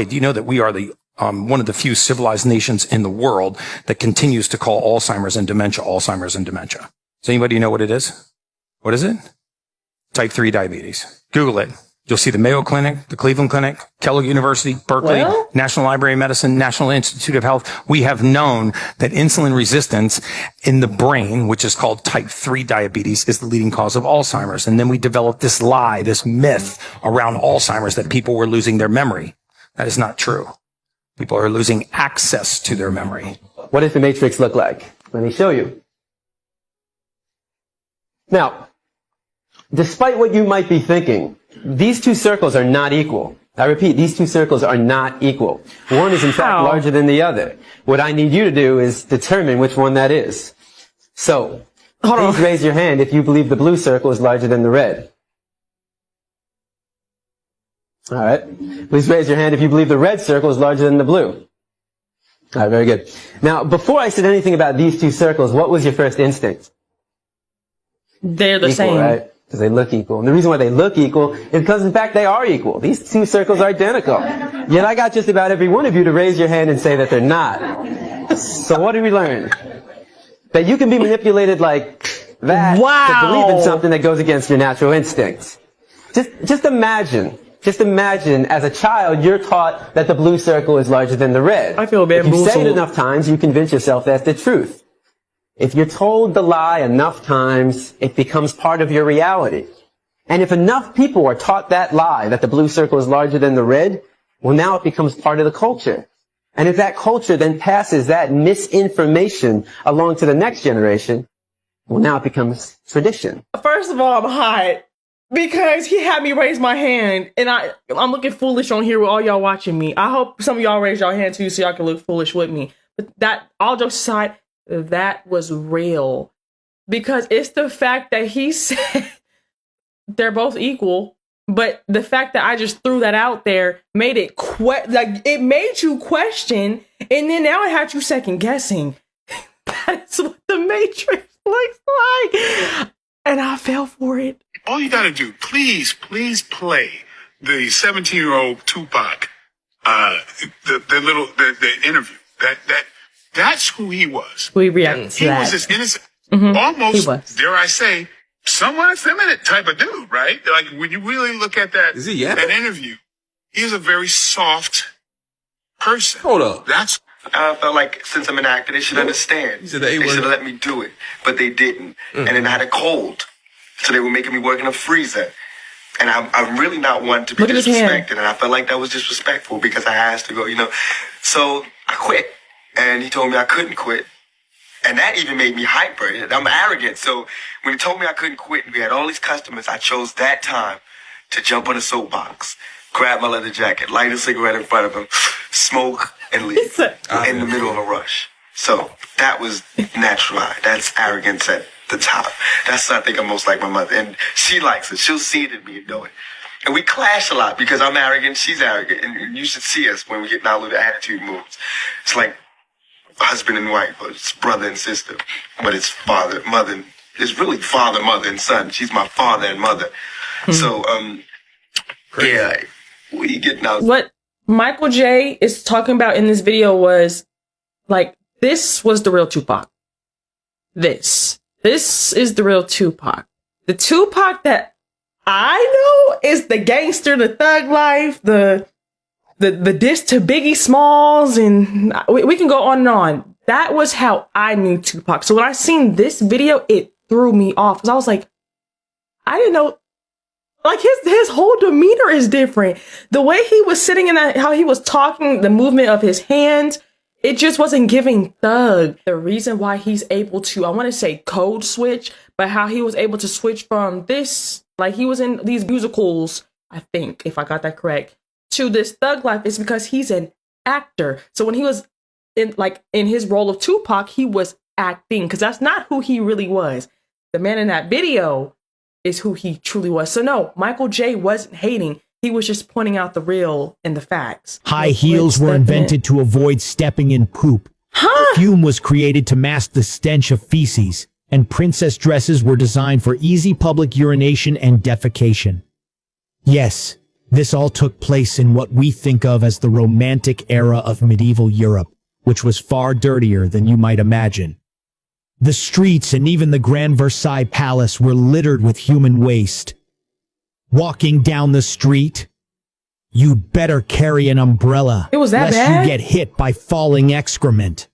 Do you know that we are the one of the few civilized nations in the world that continues to call Alzheimer's and dementia Alzheimer's and dementia? Does anybody know what it is? What is it? Type 3 diabetes. Google it. You'll see the Mayo Clinic, the Cleveland Clinic, Kellogg University, Berkeley, National Library of Medicine, National Institute of Health. We have known that insulin resistance in the brain, which is called type 3 diabetes, is the leading cause of Alzheimer's. And then we developed this lie, this myth around Alzheimer's that people were losing their memory. That is not true. People are losing access to their memory. What does the matrix look like? Let me show you. Now, despite what you might be thinking, these two circles are not equal. I repeat, these two circles are not equal. One is in fact larger than the other. What I need you to do is determine which one that is. So, please raise your hand if you believe the blue circle is larger than the red. All right. Please raise your hand if you believe the red circle is larger than the blue. All right, very good. Now, before I said anything about these two circles, what was your first instinct? They're the equal, same. Right? Because they look equal. And the reason why they look equal is because, in fact, they are equal. These two circles are identical. Yet I got just about every one of you to raise your hand and say that they're not. So what did we learn? That you can be manipulated like that to believe in something that goes against your natural instincts. Just imagine as a child, you're taught that the blue circle is larger than the red. I feel bamboozled. If you say it enough times, you convince yourself that's the truth. If you're told the lie enough times, it becomes part of your reality. And if enough people are taught that lie, that the blue circle is larger than the red, well, now it becomes part of the culture. And if that culture then passes that misinformation along to the next generation, well, now it becomes tradition. First of all, I'm hot because he had me raise my hand, and I'm looking foolish on here with all y'all watching me. I hope some of y'all raise your hand too so y'all can look foolish with me. But that, all jokes aside, that was real, because it's the fact that he said they're both equal, but the fact that I just threw that out there made it it made you question, and then now it had you second guessing. That's what the Matrix looks like, and I fell for it. All you gotta do, please play the 17-year-old Tupac, the interview. That's who he was. We react to he that. Was this innocent, He almost, was. dare I say, somewhat effeminate type of dude, right? Like, when you really look at that, that interview, he's a very soft person. Hold up. That's I felt like since I'm an actor, they should understand. They should have let me do it, but they didn't. And then I had a cold, so they were making me work in a freezer. And I'm really not one to be disrespected, and I felt like that was disrespectful because I asked to go, So I quit, and he told me I couldn't quit. And that even made me hyper. I'm arrogant. So when he told me I couldn't quit and we had all these customers, I chose that time to jump on a soapbox, grab my leather jacket, light a cigarette in front of him, smoke, and leave in the middle of a rush. So that was natural. That's arrogance at the top. That's, I think, I'm most like my mother. And she likes it. She'll see it in me and know it. And we clash a lot because I'm arrogant, she's arrogant. And you should see us when we get in our little attitude moves. It's like husband and wife, or it's brother and sister, but it's father, mother. It's really father, mother, and son. She's my father and mother. So, yeah, we getting out. What Michael J is talking about in this video was like, this was the real Tupac. This is the real Tupac. The Tupac that I know is the gangster, the thug life, the diss to Biggie Smalls, and we can go on and on. That was how I knew Tupac. So when I seen this video, it threw me off because I was like, I didn't know. Like his whole demeanor is different. The way he was sitting how he was talking, the movement of his hands, it just wasn't giving thug. The reason why he's able to, I want to say code switch, but how he was able to switch from this, like he was in these musicals, I think, if I got that correct, to this thug life is because he's an actor. So when he was in his role of Tupac, he was acting because that's not who he really was. The man in that video is who he truly was. So no, Michael J wasn't hating. He was just pointing out the real and the facts. High heels were invented to avoid stepping in poop. Perfume was created to mask the stench of feces. And princess dresses were designed for easy public urination and defecation. Yes, This all took place in what we think of as the Romantic era of medieval Europe, which was far dirtier than you might imagine. The streets and even the Grand Versailles Palace were littered with human waste. Walking down the street, you'd better carry an umbrella, It was that lest bad? you get hit by falling excrement.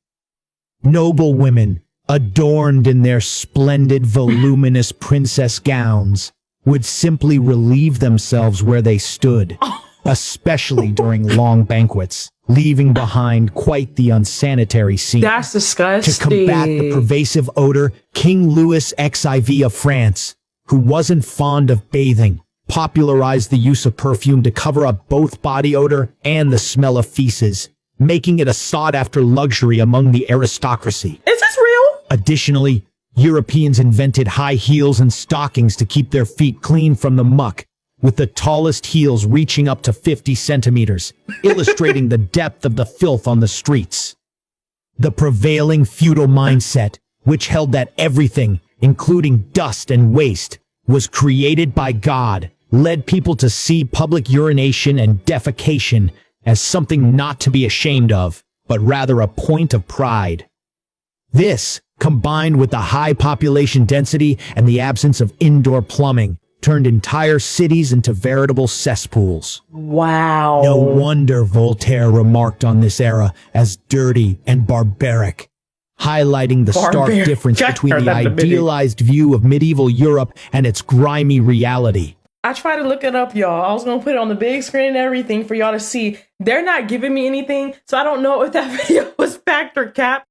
Noble women, adorned in their splendid, voluminous princess gowns, would simply relieve themselves where they stood, especially during long banquets, leaving behind quite the unsanitary scene. That's disgusting. To combat the pervasive odor, King Louis XIV of France, who wasn't fond of bathing, popularized the use of perfume to cover up both body odor and the smell of feces, making it a sought-after luxury among the aristocracy. Is this real? Additionally, Europeans invented high heels and stockings to keep their feet clean from the muck, with the tallest heels reaching up to 50 centimeters, illustrating the depth of the filth on the streets. The prevailing feudal mindset, which held that everything, including dust and waste, was created by God, led people to see public urination and defecation as something not to be ashamed of, but rather a point of pride. This, combined with the high population density and the absence of indoor plumbing, turned entire cities into veritable cesspools. Wow. No wonder Voltaire remarked on this era as dirty and barbaric, highlighting the stark difference between the idealized view of medieval Europe and its grimy reality. I tried to look it up, y'all. I was going to put it on the big screen and everything for y'all to see. They're not giving me anything, so I don't know if that video was fact or cap.